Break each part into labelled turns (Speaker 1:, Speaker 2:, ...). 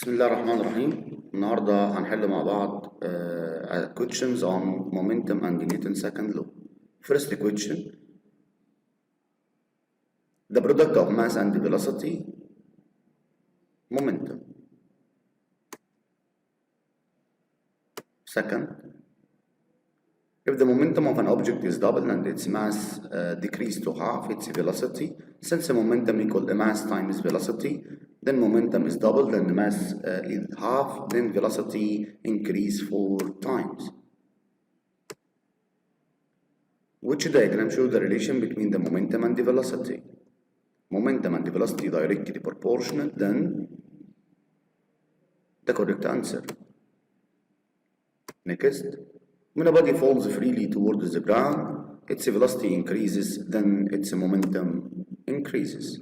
Speaker 1: بسم الله الرحمن الرحيم. النهارده هنحل مع بعض questions on momentum and Newton's second law. First question: the product of mass and velocity, momentum. Second, if the momentum of an object is double and its mass decreased to half its velocity, since the momentum equal the mass times velocity, then momentum is doubled and the mass is half, then velocity increase 4 times. Which diagram shows the relation between the momentum and the velocity? Momentum and the velocity directly proportional, then the correct answer. Next, when a body falls freely towards the ground, its velocity increases, then its momentum increases.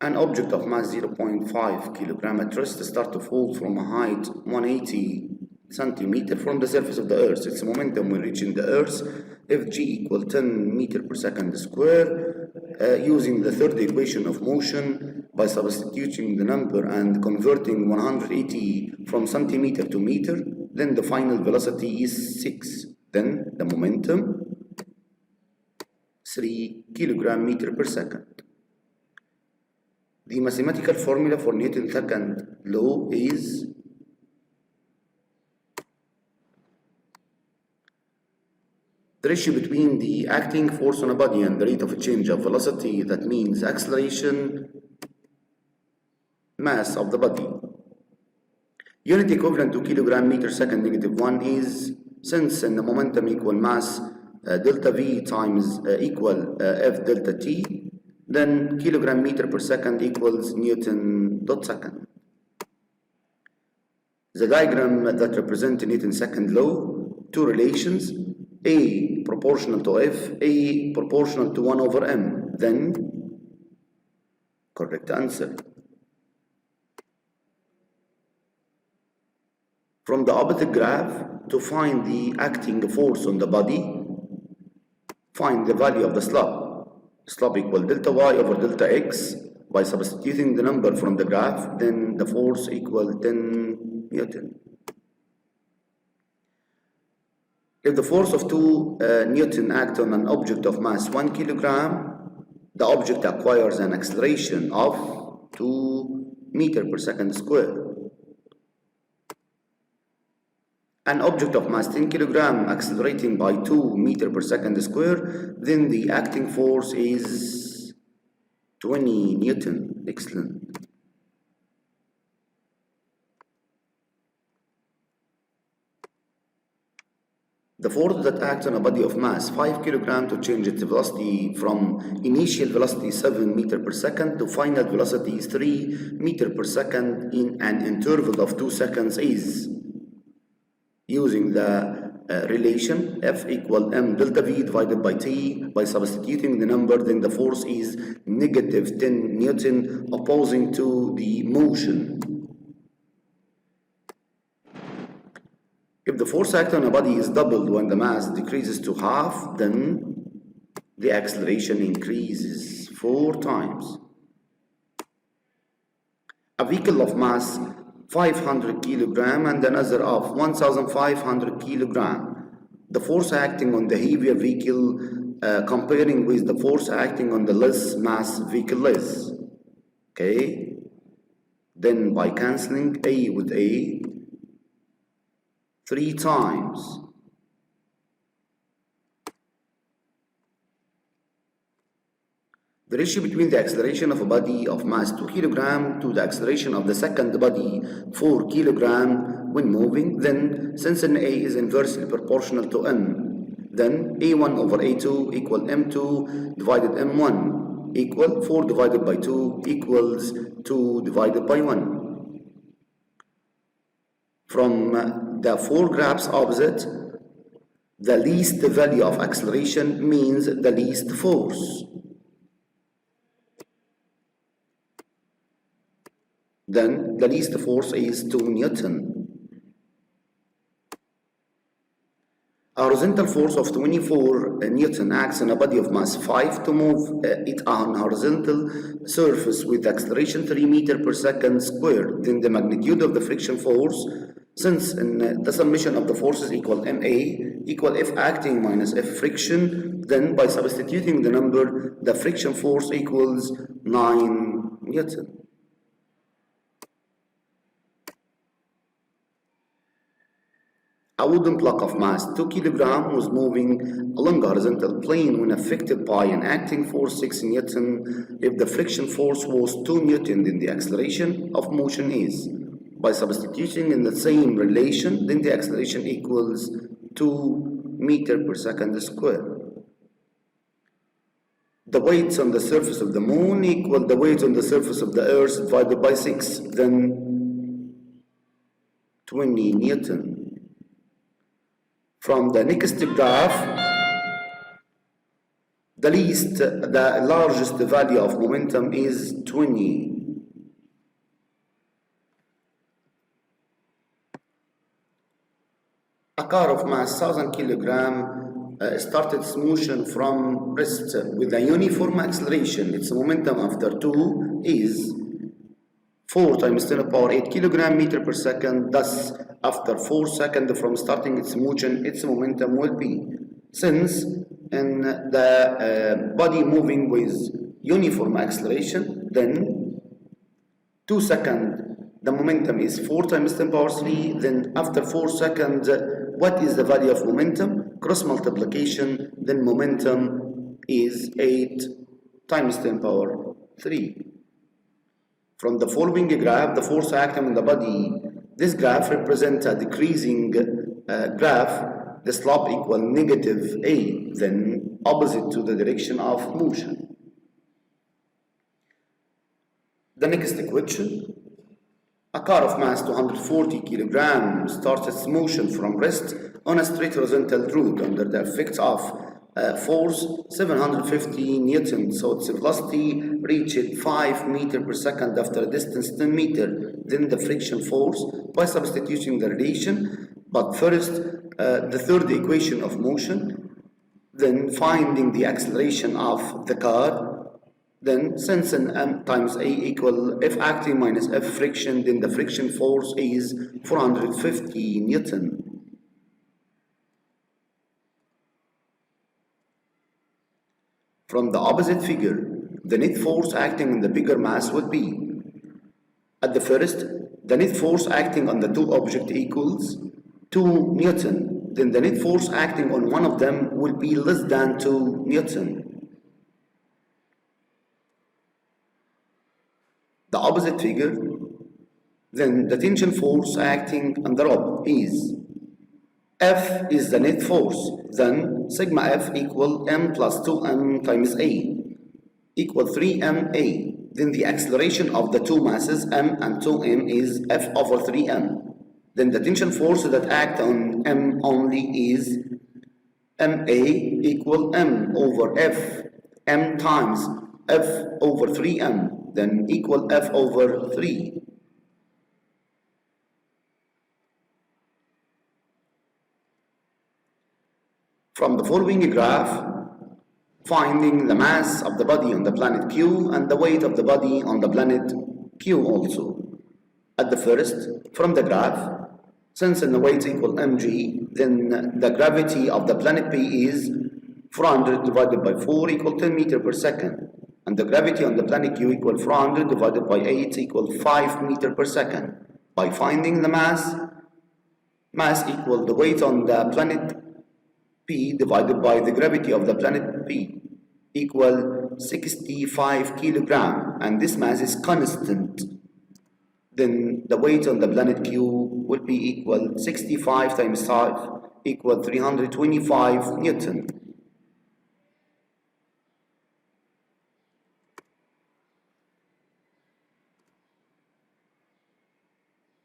Speaker 1: An object of mass 0.5 kilogram at rest starts to fall from a height 180 centimeter from the surface of the earth. Its momentum when reaching the earth if g equal 10 meter per second square, using the third equation of motion by substituting the number and converting 180 from centimeter to meter, then the final velocity is 6. Then the momentum 3 kilogram meter per second. The mathematical formula for Newton's second law is the ratio between the acting force on a body and the rate of change of velocity, that means acceleration, mass of the body. Unit equivalent to kilogram meter second negative 1 is, since in the momentum equal mass delta V times equal F delta T, then kilogram meter per second equals Newton dot second. The diagram that represents Newton's second law, two relations, A proportional to F, A proportional to 1 over M, then correct answer. From the opposite graph, to find the acting force on the body, find the value of the slope. Slope equal delta y over delta x. By substituting the number from the graph, then the force equal 10 Newton. If the force of 2 Newton act on an object of mass 1 kilogram, the object acquires an acceleration of 2 meter per second square. An object of mass 10 kilogram accelerating by 2 meter per second square, then the acting force is 20 Newton. Excellent. The force that acts on a body of mass 5 kg to change its velocity from initial velocity 7 meter per second to final velocity 3 meter per second in an interval of 2 seconds is, using the relation F equal m delta V divided by T. By substituting the number, then the force is negative 10 Newton opposing to the motion. If the force acting on a body is doubled when the mass decreases to half, then the acceleration increases 4 times. A vehicle of mass 500 kilogram and another of 1500 kilogram. The force acting on the heavier vehicle comparing with the force acting on the less mass vehicle is. Okay? Then by cancelling A with A 3 times. The ratio between the acceleration of a body of mass 2 kg to the acceleration of the second body 4 kg when moving, then since an A is inversely proportional to M, then A1 over A2 equal M2 divided M1 equal 4 divided by 2 equals 2 divided by 1. From the 4 graphs opposite, the least value of acceleration means the least force. Then the least force is 2 Newton. A horizontal force of 24 Newton acts on a body of mass 5 to move it on a horizontal surface with acceleration 3 meters per second squared. Then the magnitude of the friction force, since the summation of the forces equal MA equal F acting minus F friction, then by substituting the number, the friction force equals 9 Newton. A wooden block of mass 2 kg was moving along a horizontal plane when affected by an acting force 6 Newton. If the friction force was 2 Newton, then the acceleration of motion is. By substituting in the same relation, then the acceleration equals 2 meters per second squared. The weights on the surface of the moon equal the weight on the surface of the earth divided by 6, then 20 Newton. From the next graph, the largest value of momentum is 20. A car of mass 1000 kg started its motion from rest with a uniform acceleration. Its momentum after 2 is 4 times 10 to the power 8 kilogram meter per second. Thus, after 4 seconds from starting its motion, its momentum will be. Since in the body moving with uniform acceleration, then 2 seconds, the momentum is 4 times 10 power 3. Then after 4 seconds, what is the value of momentum? Cross multiplication, then momentum is 8 times 10 power 3. From the following graph, the force acting on the body, this graph represents a decreasing graph, the slope equal negative A, then opposite to the direction of motion. The next question, a car of mass 240 kg starts its motion from rest on a straight horizontal route under the effects of force 750 Newton, so its velocity reached 5 meters per second after a distance 10 meters, then the friction force by substituting the relation. But first, the third equation of motion, then finding the acceleration of the car, then since an m times a equal F acting minus F friction, then the friction force is 450 Newton. From the opposite figure, the net force acting on the bigger mass would be, at the first, the net force acting on the two objects equals 2 Newton. Then the net force acting on one of them will be less than 2 Newton. The opposite figure, then the tension force acting on the rod is, F is the net force, then sigma F equal m plus 2m times a equal 3ma. Then the acceleration of the two masses m and 2m is F over 3m. Then the tension force that act on m only is ma equal m over F, m times F over 3m, then equal F over 3. From the following graph, finding the mass of the body on the planet Q and the weight of the body on the planet Q also. At the first, from the graph, since the weight equal mg, then the gravity of the planet P is 400 divided by 4 equal 10 meters per second. And the gravity on the planet Q equal 400 divided by 8 equal 5 meters per second. By finding the mass equal the weight on the planet P divided by the gravity of the planet P equal 65 kilogram, and this mass is constant. Then the weight on the planet Q would be equal 65 times 5 equal 325 Newton.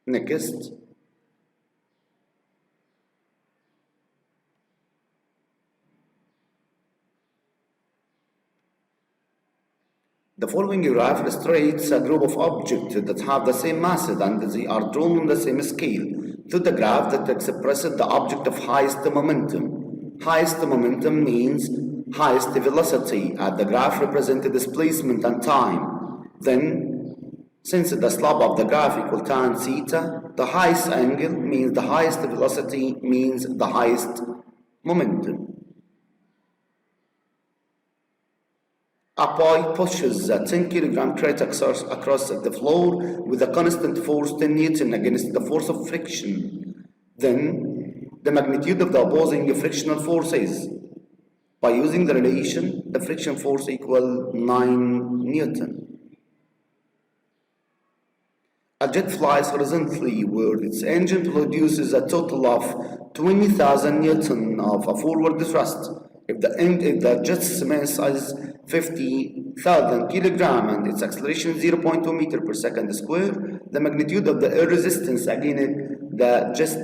Speaker 1: Next, the following graph illustrates a group of objects that have the same mass and they are drawn on the same scale to the graph that expresses the object of highest momentum. Highest momentum means highest velocity at the graph represents displacement and time. Then, since the slope of the graph equal tan theta, the highest angle means the highest velocity means the highest momentum. A boy pushes a 10 kilogram crate across the floor with a constant force 10 Newton against the force of friction. Then, the magnitude of the opposing frictional force is, by using the relation, the friction force equal 9 Newton. A jet flies horizontally where its engine produces a total of 20,000 Newton of a forward thrust. If the jet's mass is 50,000 kilogram and its acceleration is 0.2 meter per second square, the magnitude of the air resistance against the jet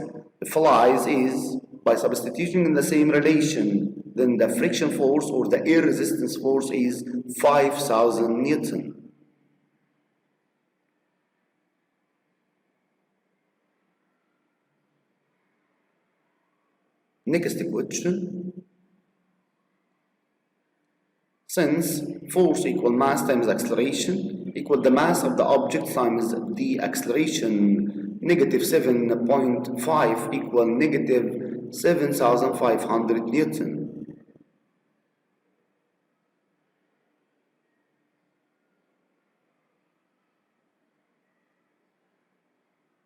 Speaker 1: flies is, by substituting in the same relation, then the friction force or the air resistance force is 5,000 Newton. Next question. Since force equal mass times acceleration equal the mass of the object times the acceleration, negative 7.5 equal negative 7,500 Newton.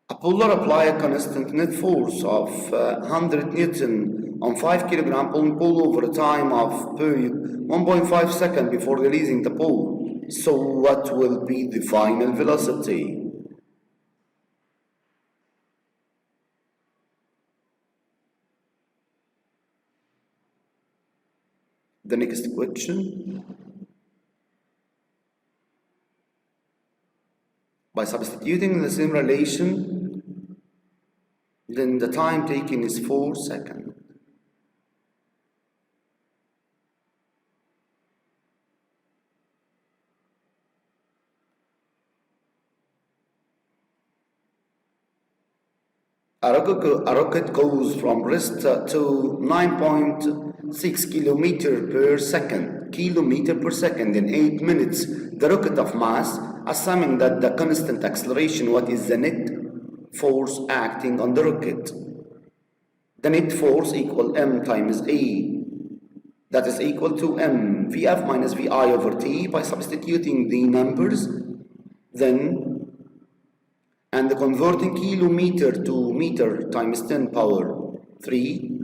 Speaker 1: A puller apply a constant net force of 100 Newton on 5 kilogram pull over a time of period 1.5 seconds before releasing the pull. So what will be the final velocity? The next question. By substituting the same relation, then the time taken is 4 seconds. A rocket goes from rest to 9.6 kilometer per second in 8 minutes. The rocket of mass, assuming that the constant acceleration, what is the net force acting on the rocket? The net force equal m times a, that is equal to m vf minus vi over t. By substituting the numbers, then and converting kilometer to meter times 10 power 3,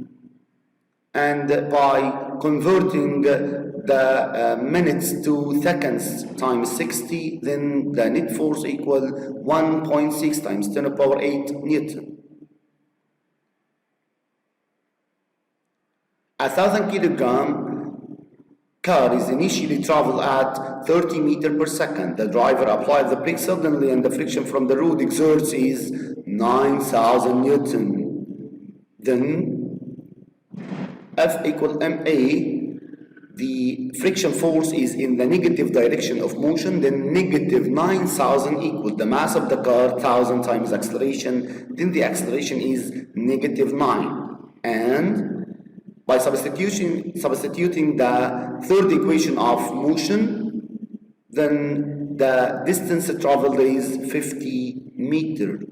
Speaker 1: and by converting the minutes to seconds times 60, then the net force equal 1.6 times 10 power 8 Newton. 1,000 kilogram car is initially travel at 30 meters per second. The driver applies the brake suddenly and the friction from the road exerts is 9,000 Newton. Then F equal ma, the friction force is in the negative direction of motion, then negative 9,000 equal the mass of the car 1,000 times acceleration, then the acceleration is negative 9. And by substituting the third equation of motion, then the distance traveled is 50 meters.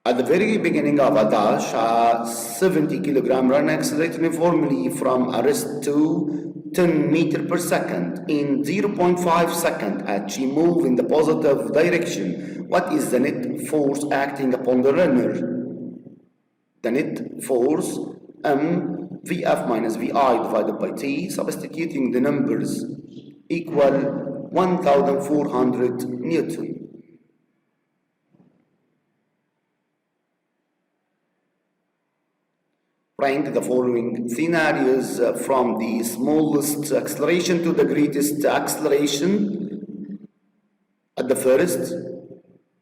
Speaker 1: At the very beginning of a dash, a 70 kilogram run accelerates uniformly from a rest to 10 meters per second in 0.5 seconds as she moves in the positive direction. What is the net force acting upon the runner? The net force m vf minus vi divided by t, substituting the numbers, equal 1,400 Newton. Rank the following scenarios from the smallest acceleration to the greatest acceleration. At the first,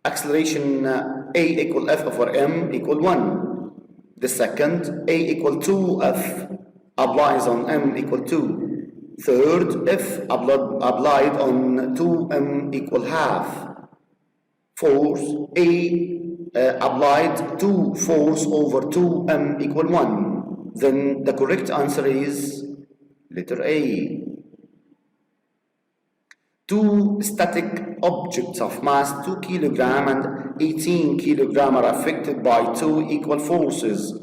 Speaker 1: acceleration a equal f over m equal 1. The second, a equal 2f applies on m equal 2. Third, f applied on 2m equal half. Fourth, a applied 2 force over 2m equal 1. Then the correct answer is letter A. Two static objects of mass 2 kg and 18 kg are affected by two equal forces.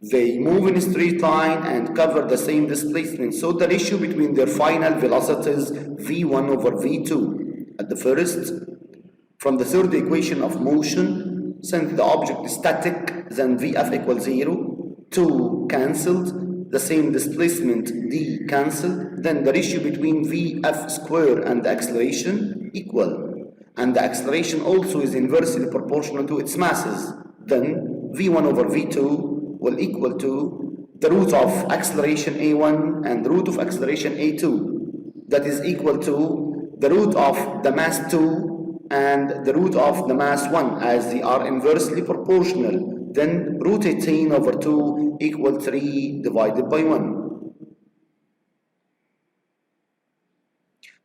Speaker 1: They move in a straight line and cover the same displacement, so the ratio between their final velocities v1 over v2. At the first, from the third equation of motion, since the object is static, then Vf equals 0, 2 cancelled, the same displacement d cancelled, then the ratio between Vf square and the acceleration equal, and the acceleration also is inversely proportional to its masses. Then V1 over V2 will equal to the root of acceleration a1 and the root of acceleration a2, that is equal to the root of the mass 2 and the root of the mass 1, as they are inversely proportional. Then root 18 over 2 equal 3 divided by 1.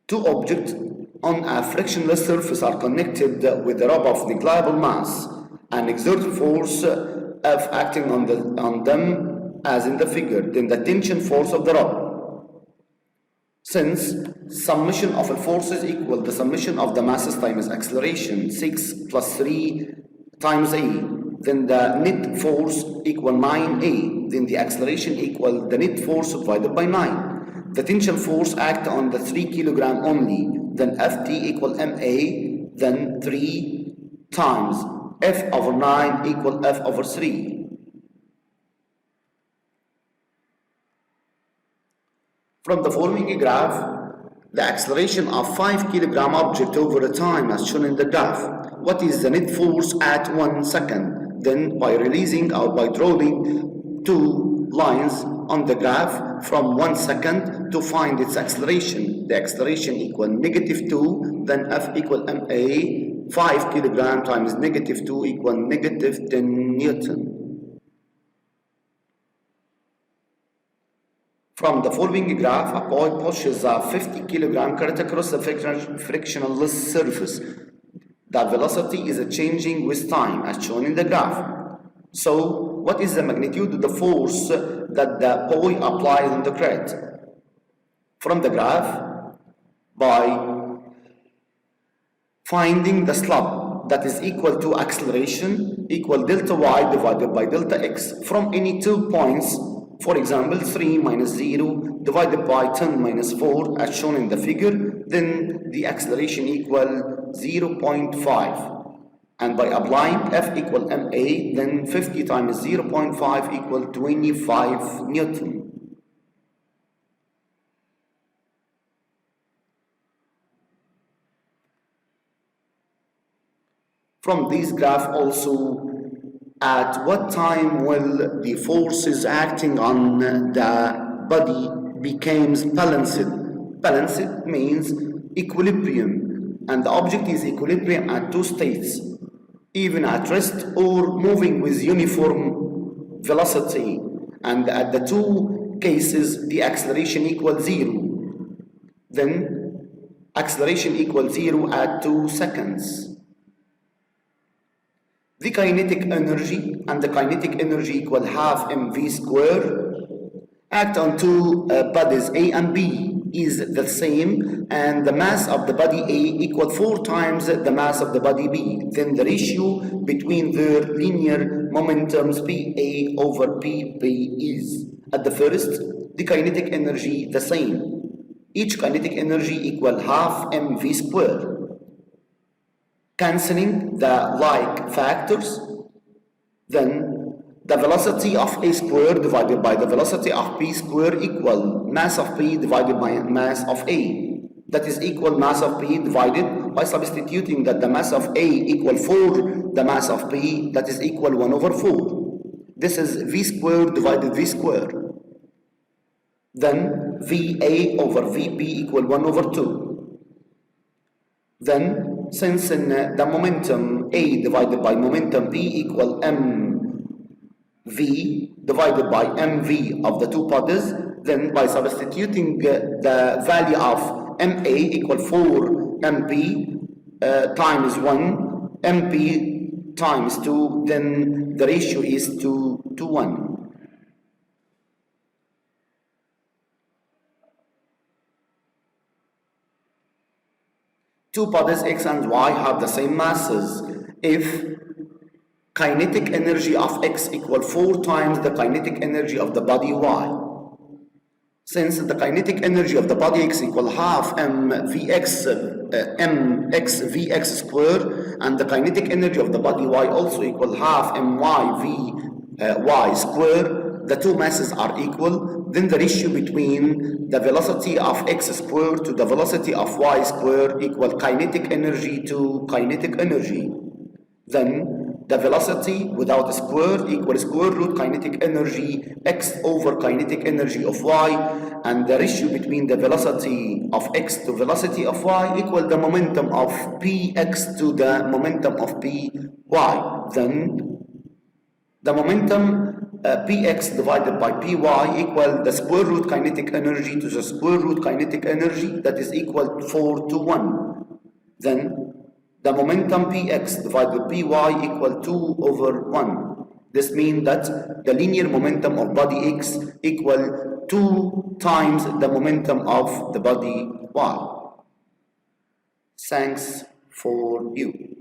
Speaker 1: Two objects on a frictionless surface are connected with a rod of negligible mass and exert force F acting on them as in the figure, then the tension force of the rod. Since summation of the forces equal the summation of the masses times acceleration, 6 plus 3 times A, then the net force equal 9A, then the acceleration equal the net force divided by 9. The tension force act on the 3 kg only, then Ft equal Ma, then 3 times F over 9 equal F over 3. From the following graph, the acceleration of 5 kg object over a time as shown in the graph. What is the net force at 1 second? Then by releasing or by drawing two lines on the graph from 1 second to find its acceleration. The acceleration equal -2, then F equal ma, 5 kg times -2 equal -10 Newton. From the following graph, a boy pushes a 50 kg cart across a frictionless surface. The velocity is changing with time as shown in the graph. So, what is the magnitude of the force that the boy applies on the cart? From the graph, by finding the slope that is equal to acceleration equal delta y divided by delta x from any 2 points, for example 3 minus 0 divided by 10 minus 4 as shown in the figure, then the acceleration equal 0.5, and by applying F equal ma, then 50 times 0.5 equal 25 Newton. From this graph also, at what time will the forces acting on the body becomes balanced? Balanced means equilibrium, and the object is equilibrium at two states, even at rest or moving with uniform velocity, and at the two cases the acceleration equals 0. Then acceleration equals 0 at 2 seconds. The kinetic energy and the kinetic energy equal half mv square act on two bodies A and B is the same, and the mass of the body A equal 4 times the mass of the body B. Then the ratio between their linear momentums PA over PB is, at the first, the kinetic energy the same. Each kinetic energy equal half mv square. Cancelling the like factors, then the velocity of A square divided by the velocity of B square equal mass of B divided by mass of A. That is equal mass of B divided by substituting that the mass of A equal 4 the mass of B, that is equal 1 over 4. This is V square divided V square. Then VA over VB equal 1 over 2. Then since in the momentum A divided by momentum B equal mv divided by mv of the two bodies, then by substituting the value of ma equal 4 mp times 1 mp times 2, then the ratio is 2 to 1. Two bodies x and y have the same masses if kinetic energy of x equal 4 times the kinetic energy of the body y. Since the kinetic energy of the body x equal half mx square, and the kinetic energy of the body y also equal half y square, the two masses are equal, then the ratio between the velocity of x square to the velocity of y square equal kinetic energy to kinetic energy. Then the velocity without a square equals square root kinetic energy x over kinetic energy of y, and the ratio between the velocity of x to velocity of y equal the momentum of px to the momentum of py. Then the momentum px divided by py equal the square root kinetic energy to the square root kinetic energy, that is equal 4 to 1. Then the momentum px divided by py equal 2 over 1. This means that the linear momentum of body x equal 2 times the momentum of the body y. Thanks for you.